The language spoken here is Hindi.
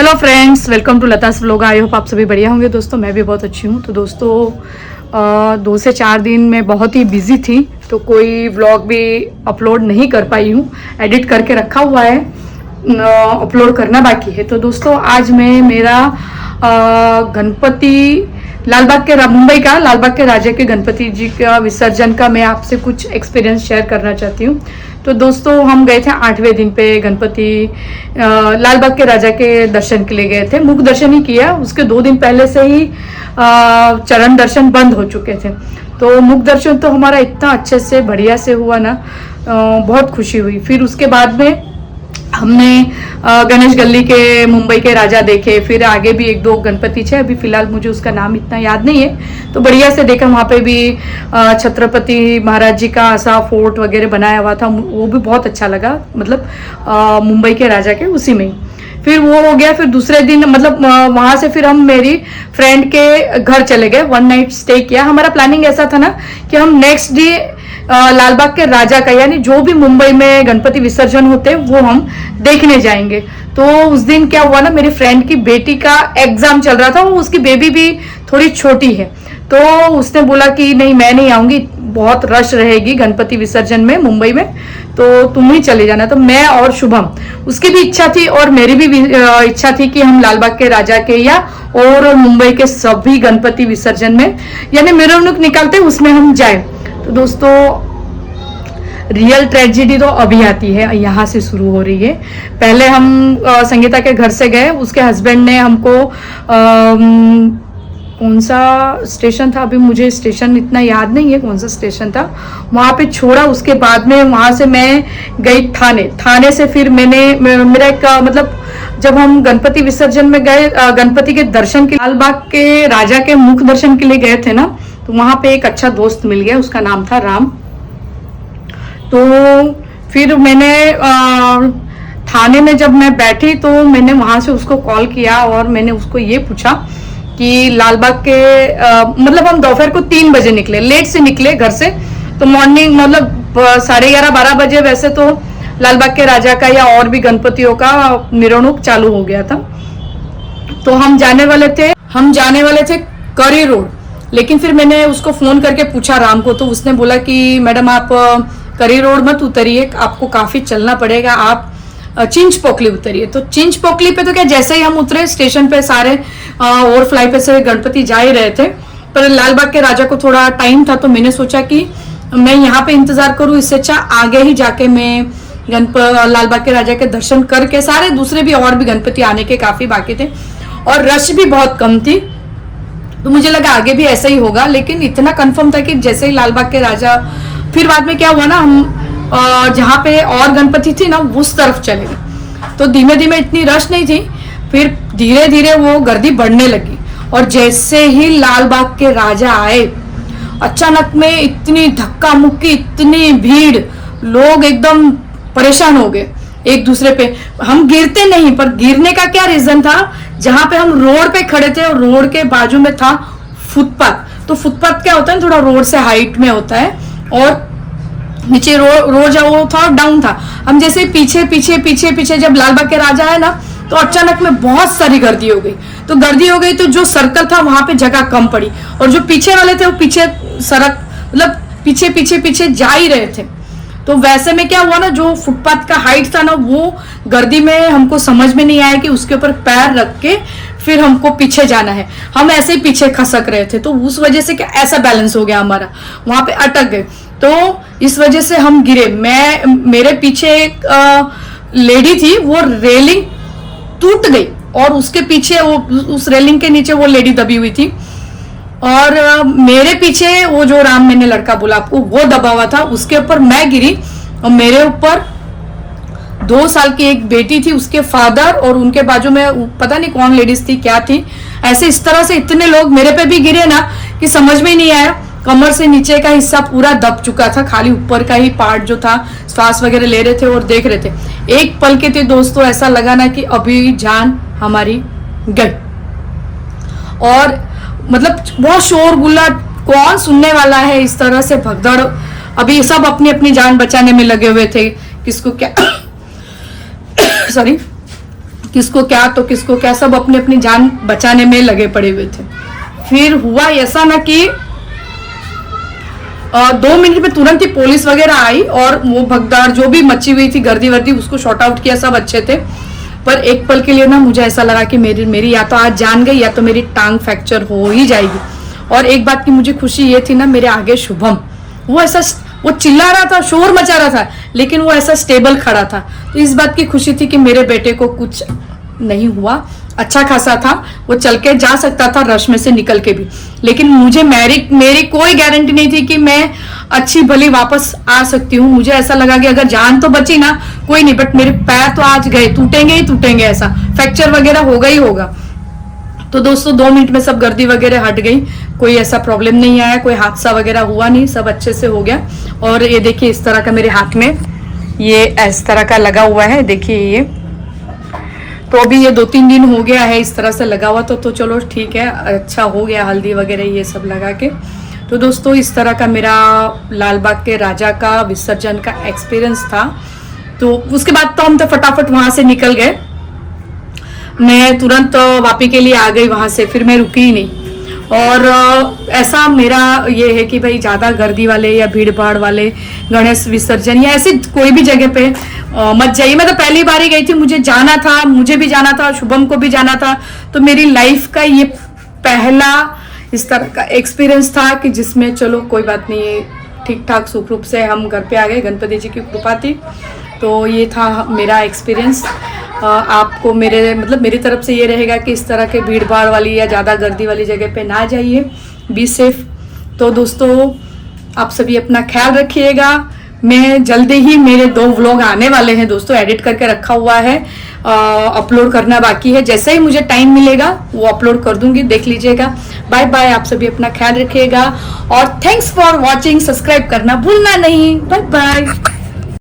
Hello friends, welcome to Lata's vlog. I hope आप सभी बढ़िया होंगे दोस्तों। मैं भी बहुत अच्छी हूँ। तो दोस्तों 2 से 4 दिन मैं बहुत ही बिजी थी, तो कोई व्लॉग भी अपलोड नहीं कर पाई हूँ। एडिट करके रखा हुआ है, अपलोड करना बाकी है। तो दोस्तों आज मैं मेरा गणपति मुंबई का लालबाग के राजा के गणपति जी का विसर्जन का मैं आपसे कुछ एक्सपीरियंस शेयर करना चाहती हूँ। तो दोस्तों हम गए थे 8वें दिन पे गणपति लालबाग के राजा के दर्शन के लिए गए थे। मुख दर्शन ही किया, उसके 2 दिन पहले से ही चरण दर्शन बंद हो चुके थे। तो मुख दर्शन तो हमारा इतना अच्छे से बढ़िया से हुआ ना, बहुत खुशी हुई। फिर उसके बाद में हमने गणेश गली के मुंबई के राजा देखे। फिर आगे भी 1-2 गणपति थे, अभी फिलहाल मुझे उसका नाम इतना याद नहीं है। तो बढ़िया से देखा, वहाँ पे भी छत्रपति महाराज जी का ऐसा फोर्ट वगैरह बनाया हुआ था, वो भी बहुत अच्छा लगा। मतलब मुंबई के राजा के उसी में ही फिर वो हो गया। फिर दूसरे दिन मतलब वहां से फिर हम मेरी फ्रेंड के घर चले गए, 1 नाइट स्टे किया। हमारा प्लानिंग ऐसा था ना कि हम नेक्स्ट डे लालबाग के राजा का, यानी जो भी मुंबई में गणपति विसर्जन होते हैं वो हम देखने जाएंगे। तो उस दिन क्या हुआ ना, मेरी फ्रेंड की बेटी का एग्जाम चल रहा था, वो उसकी बेबी भी थोड़ी छोटी है। तो उसने बोला कि नहीं मैं नहीं आऊंगी, बहुत रश रहेगी गणपति विसर्जन में मुंबई में, तो तुम ही चले जाना। तो मैं और शुभम, उसकी भी इच्छा थी और मेरी भी इच्छा थी कि हम लालबाग के राजा के या और मुंबई के सभी गणपति विसर्जन में यानी मिरवणूक निकालते उसमें हम जाए। तो दोस्तों रियल ट्रेजेडी तो अभी आती है, यहाँ से शुरू हो रही है। पहले हम संगीता के घर से गए, उसके हस्बैंड ने हमको कौन सा स्टेशन था, अभी मुझे स्टेशन इतना याद नहीं है कौन सा स्टेशन था, वहाँ पे छोड़ा। उसके बाद में वहाँ से मैं गई थाने से फिर मेरा एक मतलब जब हम गणपति विसर्जन में गए, गणपति के दर्शन के लालबाग के राजा के मुख दर्शन के लिए गए थे ना, तो वहाँ पे एक अच्छा दोस्त मिल गया, उसका नाम था राम। तो फिर मैंने थाने में जब मैं बैठी तो मैंने वहां से उसको कॉल किया और मैंने उसको ये पूछा कि लालबाग के मतलब हम दोपहर को 3 बजे निकले, लेट से निकले घर से। तो मॉर्निंग मतलब 11:30-12 बजे वैसे तो लालबाग के राजा का या और भी गणपतियों का मिरवणूक चालू हो गया था। तो हम जाने वाले थे करी रोड। लेकिन फिर मैंने उसको फोन करके पूछा राम को, तो उसने बोला कि मैडम आप करी रोड मत उतरिए, आपको काफी चलना पड़ेगा, आप चिंच पोकली उतरिए। तो चिंच पोकली पे तो क्या, जैसे ही हम उतरे स्टेशन पे सारे ओवरफ्लाई पे से गणपति जा ही रहे थे, पर लालबाग के राजा को थोड़ा टाइम था। तो मैंने सोचा कि मैं यहाँ पे इंतजार करूँ, इससे अच्छा आगे ही जाके मैं लालबाग के राजा के दर्शन करके, सारे दूसरे भी और भी गणपति आने के काफी बाकी थे और रश भी बहुत कम थी, तो मुझे लगा आगे भी ऐसा ही होगा। लेकिन इतना कंफर्म था कि जैसे ही लालबाग के राजा, फिर बाद में क्या हुआ ना, हम जहाँ पे और गणपति थी ना उस तरफ चले गए। तो धीमे धीमे इतनी रश नहीं थी, फिर धीरे धीरे वो गर्दी बढ़ने लगी। और जैसे ही लालबाग के राजा आए, अचानक में इतनी धक्का मुक्की, इतनी भीड़, लोग एकदम परेशान हो गए एक दूसरे पे। हम गिरते नहीं, पर गिरने का क्या रीजन था, जहां पे हम रोड पे खड़े थे और रोड के बाजू में था फुटपाथ। तो फुटपाथ क्या होता है, थोड़ा रोड से हाइट में होता है और नीचे रोड वो था डाउन था। हम जैसे पीछे जब लालबाग के राजा आए ना, तो अचानक में बहुत सारी गर्दी हो गई। तो जो सर्कल था वहां पे जगह कम पड़ी, और जो पीछे वाले थे वो पीछे सड़क मतलब पीछे जा ही रहे थे। तो वैसे में क्या हुआ ना, जो फुटपाथ का हाइट था ना, वो गर्दी में हमको समझ में नहीं आया कि उसके ऊपर पैर रख के फिर हमको पीछे जाना है। हम ऐसे ही पीछे खसक रहे थे, तो उस वजह से क्या ऐसा बैलेंस हो गया हमारा, वहां पे अटक गए। तो इस वजह से हम गिरे। मेरे पीछे एक लेडी थी, वो रेलिंग टूट गई और उसके पीछे उस रेलिंग के नीचे वो लेडी दबी हुई थी। और मेरे पीछे वो जो राम, मैंने लड़का बोला आपको, वो दबा हुआ था, उसके ऊपर मैं गिरी। और मेरे ऊपर 2 साल की एक बेटी थी, उसके फादर, और उनके बाजू में पता नहीं कौन लेडीज थी क्या थी। ऐसे इस तरह से इतने लोग मेरे पे भी गिरे ना कि समझ में ही नहीं आया। कमर से नीचे का हिस्सा पूरा दब चुका था, खाली ऊपर का ही पार्ट जो था, श्वास वगैरह ले रहे थे और देख रहे थे। एक पल के थे दोस्तों, ऐसा लगा ना कि अभी जान हमारी गई। और मतलब बहुत शोर गुल्ला, कौन सुनने वाला है इस तरह से भगदड़। अभी सब अपनी अपनी जान बचाने में लगे हुए थे, किसको क्या सॉरी किसको क्या तो किसको क्या, सब अपनी अपनी जान बचाने में लगे पड़े हुए थे। फिर हुआ ऐसा ना कि 2 मिनट में तुरंत ही पुलिस वगैरह आई और वो भगदड़ जो भी मची हुई थी गर्दी वर्दी उसको शॉर्ट आउट किया, सब अच्छे थे। पर एक पल के लिए ना मुझे ऐसा लगा कि मेरी या तो आज जान गई या तो मेरी टांग फ्रैक्चर हो ही जाएगी। और एक बात की मुझे खुशी ये थी ना, मेरे आगे शुभम, वो चिल्ला रहा था, शोर मचा रहा था, लेकिन वो ऐसा स्टेबल खड़ा था। तो इस बात की खुशी थी कि मेरे बेटे को कुछ नहीं हुआ, अच्छा खासा था, वो चल के जा सकता था रश में से निकल के भी। लेकिन मुझे मेरी कोई गारंटी नहीं थी कि मैं अच्छी भली वापस आ सकती हूँ। मुझे ऐसा लगा कि अगर जान तो बची ना कोई नहीं, बट मेरे पैर तो आज गए, टूटेंगे ही टूटेंगे, ऐसा फ्रैक्चर वगैरह होगा ही होगा। तो दोस्तों 2 मिनट में सब गर्दी वगैरह हट गई, कोई ऐसा प्रॉब्लम नहीं आया, कोई हादसा वगैरह हुआ नहीं, सब अच्छे से हो गया। और ये देखिए इस तरह का मेरे हाथ में ये इस तरह का लगा हुआ है, देखिए ये तो अभी ये 2-3 दिन हो गया है इस तरह से लगा हुआ। तो चलो ठीक है, अच्छा हो गया, हल्दी वगैरह ये सब लगा के। तो दोस्तों इस तरह का मेरा लालबाग के राजा का विसर्जन का एक्सपीरियंस था। तो उसके बाद तो हम तो फटाफट वहां से निकल गए, मैं तुरंत वापी के लिए आ गई वहां से, फिर मैं रुकी ही नहीं। और ऐसा मेरा ये है कि भाई ज़्यादा गर्दी वाले या भीड़ भाड़ वाले गणेश विसर्जन या ऐसी कोई भी जगह पे मत जाइए। मैं तो पहली बार ही गई थी, मुझे भी जाना था, शुभम को भी जाना था। तो मेरी लाइफ का ये पहला इस तरह का एक्सपीरियंस था कि जिसमें चलो कोई बात नहीं, ठीक ठाक सुख रूप से हम घर पे आ गए, गणपति जी की कृपा थी। तो ये था मेरा एक्सपीरियंस। आपको मेरी तरफ से ये रहेगा कि इस तरह के भीड़ भाड़ वाली या ज़्यादा गर्दी वाली जगह पे ना जाइए, बी सेफ। तो दोस्तों आप सभी अपना ख्याल रखिएगा। मैं जल्दी ही मेरे 2 व्लॉग आने वाले हैं दोस्तों, एडिट करके रखा हुआ है, अपलोड करना बाकी है। जैसे ही मुझे टाइम मिलेगा वो अपलोड कर दूंगी, देख लीजिएगा। बाय बाय, आप सभी अपना ख्याल रखिएगा और थैंक्स फॉर वॉचिंग। सब्सक्राइब करना भूलना नहीं। Bye bye.